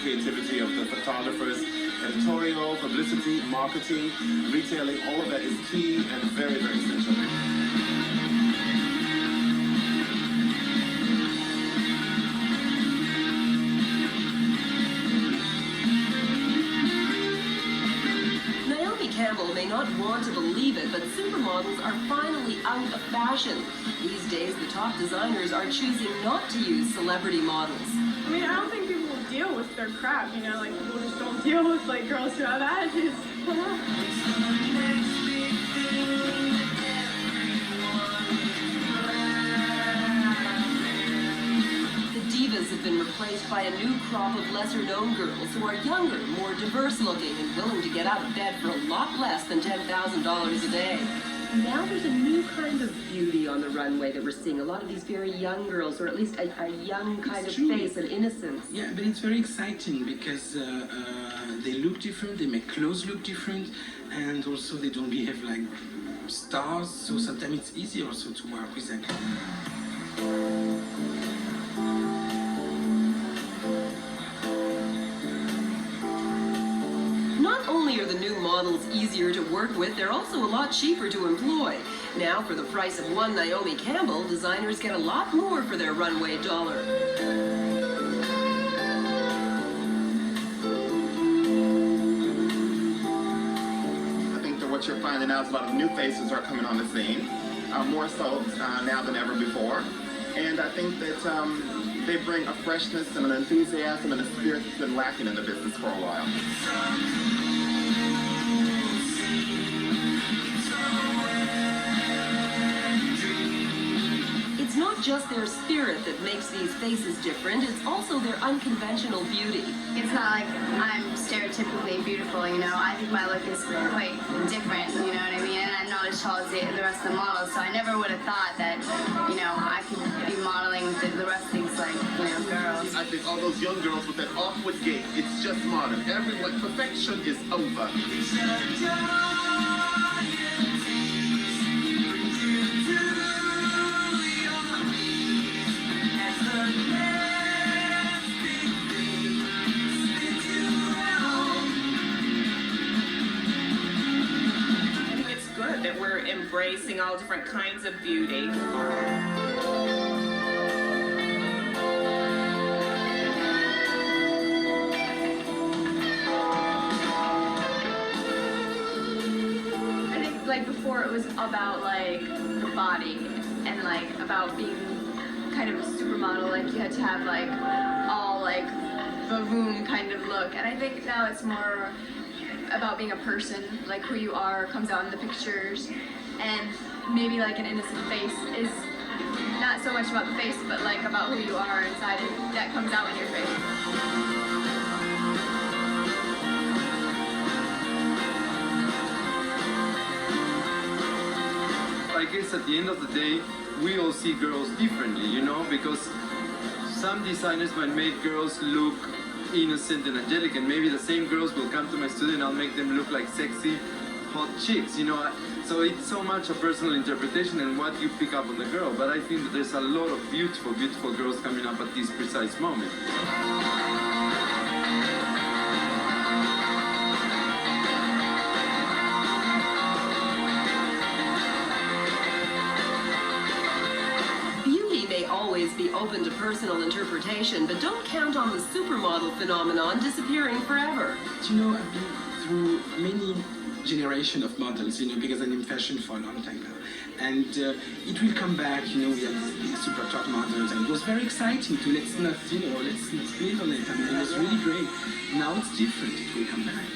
Creativity of the photographers, editorial, publicity, marketing, retailing, all of that is key and very, very essential. Campbell may not want to believe it, but supermodels are finally out of fashion. These days, the top designers are choosing not to use celebrity models. I mean, I don't think people deal with their crap, you know, like people just don't deal with like girls who have attitudes. Have been replaced by a new crop of lesser-known girls who are younger, more diverse-looking, and willing to get out of bed for a lot less than $10,000 a day. Now there's a new kind of beauty on the runway that we're seeing. A lot of these very young girls, or at least a young kind of face and innocence. Yeah, but it's very exciting because they look different, they make clothes look different, and also they don't behave like stars, so sometimes it's easy also to work with them. Not only are the new models easier to work with, they're also a lot cheaper to employ. Now, for the price of one Naomi Campbell, designers get a lot more for their runway dollar. I think that what you're finding out is a lot of new faces are coming on the scene, more so now than ever before. And I think that they bring a freshness and an enthusiasm and a spirit that's been lacking in the business for a while. It's not just their spirit that makes these faces different, it's also their unconventional beauty. It's not like I'm stereotypically beautiful, you know. I think my look is quite different, you know what I mean? And I'm not as tall as the rest of the models, so I never would have thought that, you know, I could be modeling with the rest of these, like, you know, girls. I think all those young girls with that awkward gait, it's just modern. Everyone, perfection is over. That we're embracing all different kinds of beauty. I think like before it was about like the body and like about being kind of a supermodel, like you had to have like all like bavoon kind of look, and I think now it's more about being a person, like who you are comes out in the pictures, and maybe like an innocent face is not so much about the face, but like about who you are inside, and that comes out in your face. I guess at the end of the day, we all see girls differently, you know, because some designers might make girls look innocent and angelic, and maybe the same girls will come to my studio and I'll make them look like sexy, hot chicks, you know. So it's so much a personal interpretation and what you pick up on the girl, but I think that there's a lot of beautiful, beautiful girls coming up at this precise moment. Always be open to personal interpretation, but don't count on the supermodel phenomenon disappearing forever. You know, I've been through many generations of models, you know, because I'm in fashion for a long time now. And it will come back, you know, we have these super top models, and it was very exciting to let's not build on it. I mean, it was really great. Now it's different, it will come back.